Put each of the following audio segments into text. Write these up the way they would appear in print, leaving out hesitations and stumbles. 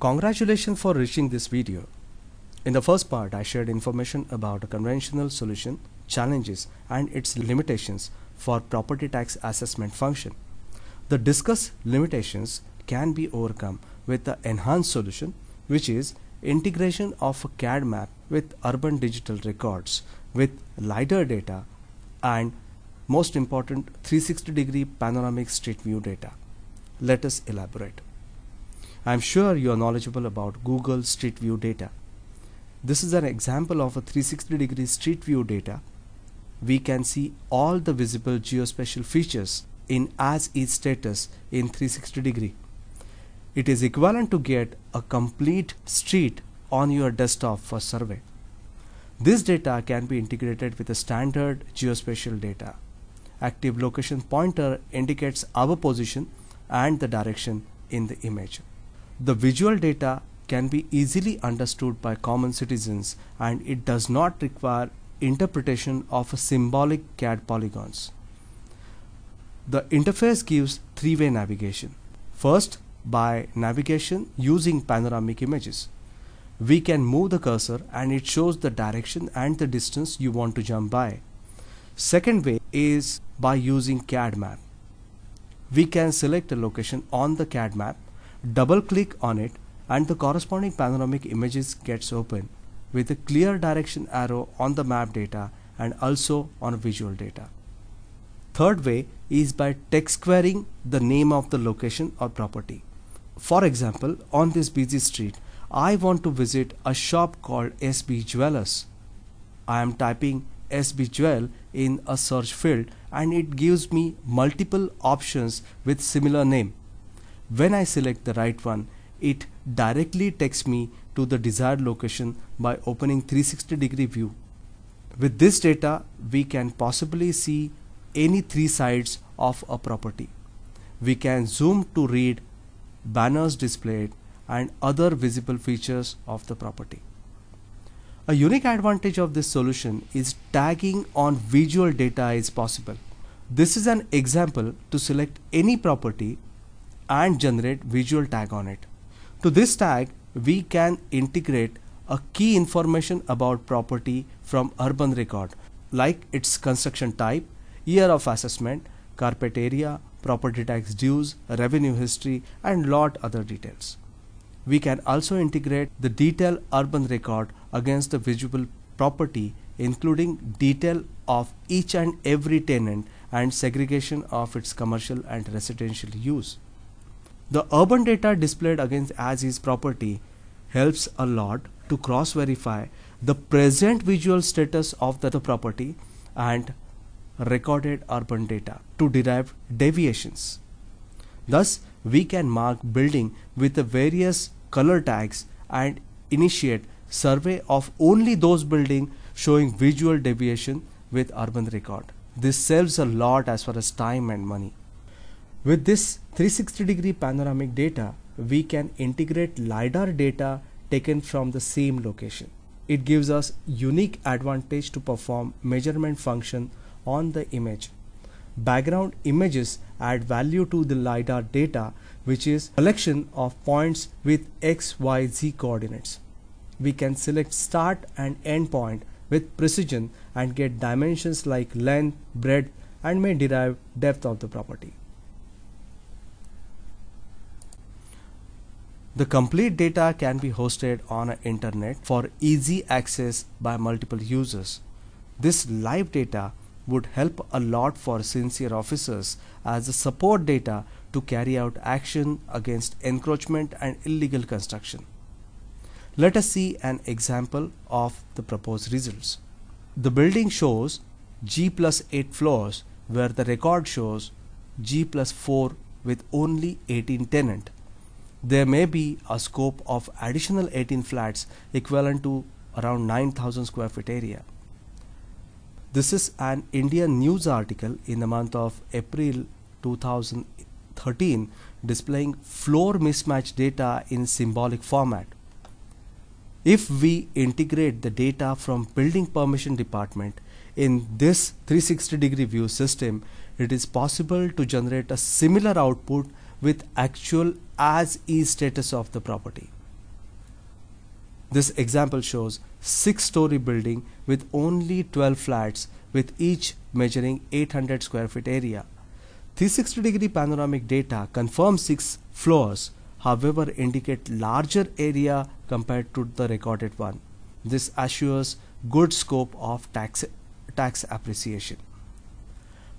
Congratulations for reaching this video. In the first part, I shared information about a conventional solution, challenges, and its limitations for property tax assessment function. The discussed limitations can be overcome with the enhanced solution, which is integration of a CAD map with urban digital records with LiDAR data and most important 360-degree panoramic street view data. Let us elaborate. I am sure you are knowledgeable about Google Street View data. This is an example of a 360-degree street view data. We can see all the visible geospatial features in as-is status in 360-degree. It is equivalent to get a complete street on your desktop for survey. This data can be integrated with a standard geospatial data. Active location pointer indicates our position and the direction in the image. The visual data can be easily understood by common citizens, and it does not require interpretation of symbolic CAD polygons. The interface gives three-way navigation. First, by navigation using panoramic images. We can move the cursor and it shows the direction and the distance you want to jump by. Second way is by using CAD map. We can select a location on the CAD map, double click on it, and the corresponding panoramic images gets open with a clear direction arrow on the map data and also on visual data. Third way is by text querying the name of the location or property. For example, on this busy street, I want to visit a shop called SB Jewelers. I am typing SB Jewel in a search field and it gives me multiple options with similar name. When I select the right one, it directly takes me to the desired location by opening 360-degree view. With this data, we can possibly see any three sides of a property. We can zoom to read banners displayed and other visible features of the property. A unique advantage of this solution is tagging on visual data is possible. This is an example to select any property and generate visual tag on it. To this tag, we can integrate a key information about property from urban record, like its construction type, year of assessment, carpet area, property tax dues, revenue history, and lot other details. We can also integrate the detailed urban record against the visible property, including detail of each and every tenant and segregation of its commercial and residential use. The urban data displayed against as-is property helps a lot to cross-verify the present visual status of the property and recorded urban data to derive deviations. Thus, we can mark building with the various color tags and initiate survey of only those buildings showing visual deviation with urban record. This saves a lot as far as time and money. With this 360-degree panoramic data, we can integrate LiDAR data taken from the same location. It gives us unique advantage to perform measurement function on the image. Background images add value to the LiDAR data, which is a collection of points with X, Y, Z coordinates. We can select start and end point with precision and get dimensions like length, breadth, and may derive depth of the property. The complete data can be hosted on the internet for easy access by multiple users. This live data would help a lot for sincere officers as a support data to carry out action against encroachment and illegal construction. Let us see an example of the proposed results. The building shows G+8 floors where the record shows G+4 with only 18 tenants. There may be a scope of additional 18 flats equivalent to around 9,000 square feet area. This is an Indian news article in the month of April 2013 displaying floor mismatch data in symbolic format. If we integrate the data from building permission department in this 360-degree view system, it is possible to generate a similar output with actual as-is status of the property. This example shows 6-story building with only 12 flats, with each measuring 800 square feet area. 360-degree panoramic data confirms 6 floors, however indicate larger area compared to the recorded one. This assures good scope of tax appreciation.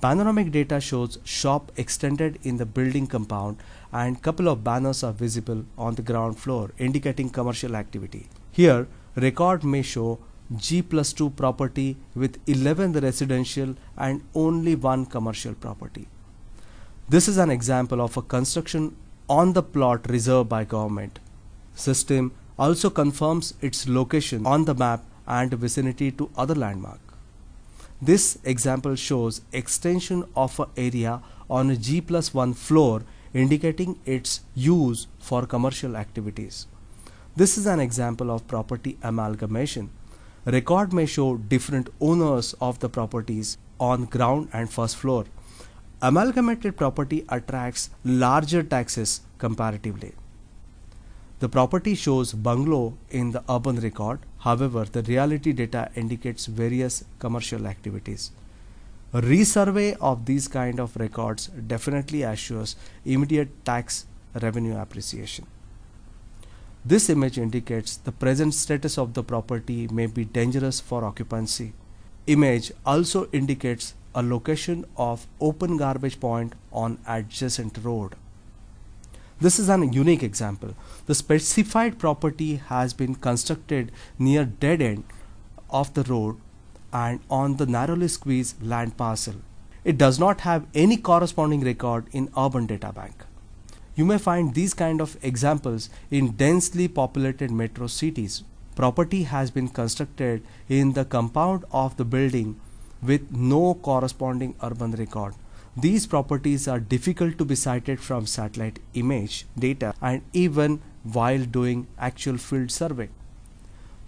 Panoramic data shows shop extended in the building compound and couple of banners are visible on the ground floor indicating commercial activity. Here, record may show G+2 property with 11 residential and only 1 commercial property. This is an example of a construction on the plot reserved by government. System also confirms its location on the map and vicinity to other landmark. This example shows extension of an area on a G+1 floor indicating its use for commercial activities. This is an example of property amalgamation. Record may show different owners of the properties on ground and first floor. Amalgamated property attracts larger taxes comparatively. The property shows bungalow in the urban record, however, the reality data indicates various commercial activities. A resurvey of these kind of records definitely assures immediate tax revenue appreciation. This image indicates the present status of the property may be dangerous for occupancy. Image also indicates a location of open garbage point on adjacent road. This is an unique example. The specified property has been constructed near dead end of the road and on the narrowly squeezed land parcel. It does not have any corresponding record in urban data bank. You may find these kind of examples in densely populated metro cities. Property has been constructed in the compound of the building with no corresponding urban record. These properties are difficult to be cited from satellite image data and even while doing actual field survey.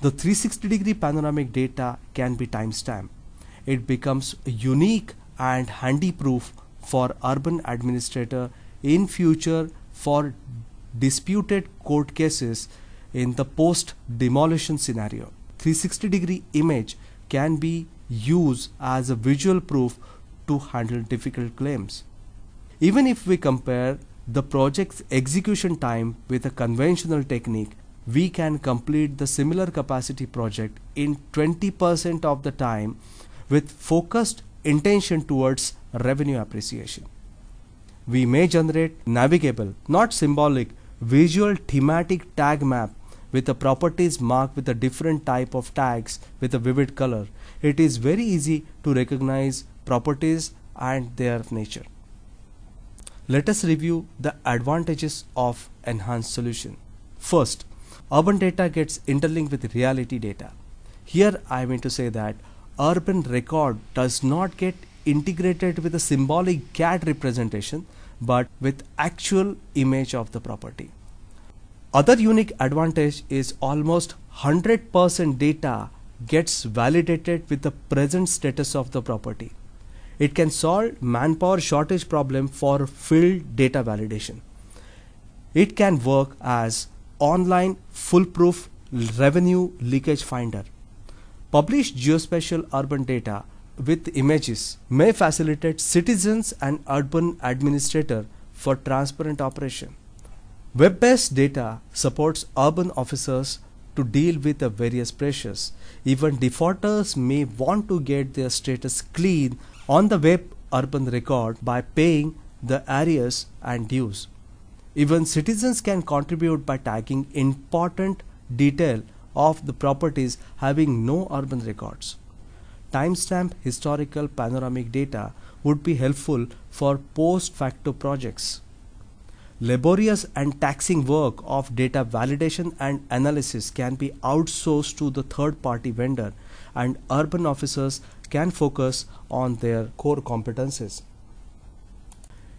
The 360-degree panoramic data can be timestamped. It becomes unique and handy proof for urban administrator in future for disputed court cases in the post-demolition scenario. 360-degree image can be used as a visual proof to handle difficult claims. Even if we compare the project's execution time with a conventional technique, we can complete the similar capacity project in 20% of the time with focused intention towards revenue appreciation. We may generate navigable, not symbolic, visual thematic tag map with the properties marked with a different type of tags with a vivid color. It is very easy to recognize properties and their nature. Let us review the advantages of enhanced solution. First, urban data gets interlinked with reality data. Here I mean to say that urban record does not get integrated with a symbolic CAD representation but with actual image of the property. Other unique advantage is almost 100% data gets validated with the present status of the property. It can solve manpower shortage problem for field data validation. It can work as online foolproof revenue leakage finder. Published geospatial urban data with images may facilitate citizens and urban administrator for transparent operation. Web-based data supports urban officers to deal with the various pressures. Even defaulters may want to get their status clean on the web urban record by paying the arrears and dues. Even citizens can contribute by tagging important detail of the properties having no urban records. Timestamp historical panoramic data would be helpful for post-facto projects. Laborious and taxing work of data validation and analysis can be outsourced to the third-party vendor, and urban officers can focus on their core competencies.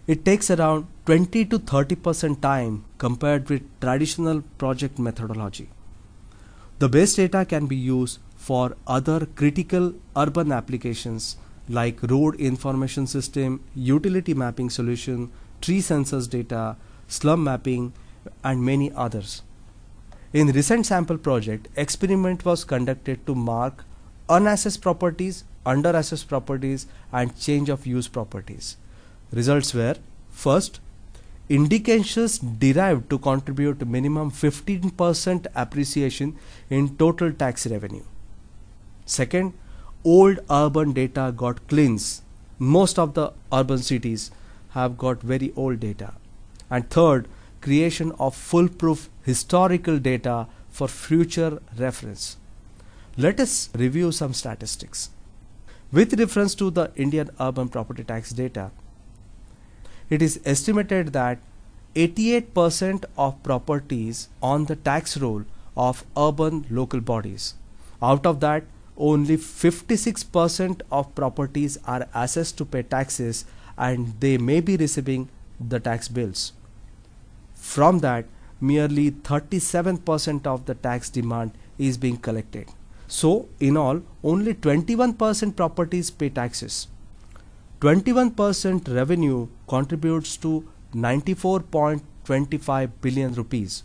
It takes around 20 to 30% time compared with traditional project methodology. The base data can be used for other critical urban applications like road information system, utility mapping solution, tree census data, slum mapping, and many others. In recent sample project, experiment was conducted to mark unassessed properties, underassessed properties and change of use properties. Results were: first, indications derived to contribute minimum 15% appreciation in total tax revenue. Second, old urban data got cleansed. Most of the urban cities have got very old data. And third, creation of foolproof historical data for future reference. Let us review some statistics. With reference to the Indian urban property tax data, it is estimated that 88% of properties on the tax roll of urban local bodies. Out of that, only 56% of properties are assessed to pay taxes and they may be receiving the tax bills. From that, merely 37% of the tax demand is being collected. So, in all, only 21% properties pay taxes. 21% revenue contributes to 94.25 billion rupees,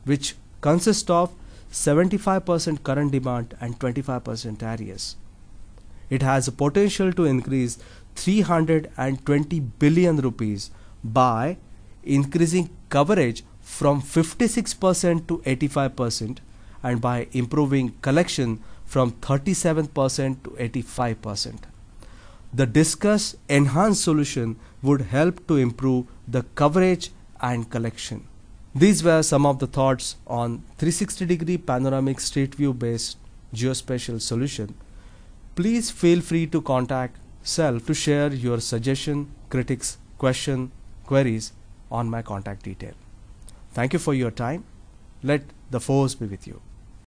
which consists of 75% current demand and 25% arrears. It has a potential to increase 320 billion rupees by increasing coverage from 56% to 85% and by improving collection from 37% to 85%. The discussed enhanced solution would help to improve the coverage and collection. These were some of the thoughts on 360-degree panoramic street view based geospatial solution. Please feel free to contact Self to share your suggestion, critics, question, queries on my contact detail. Thank you for your time. Let the force be with you.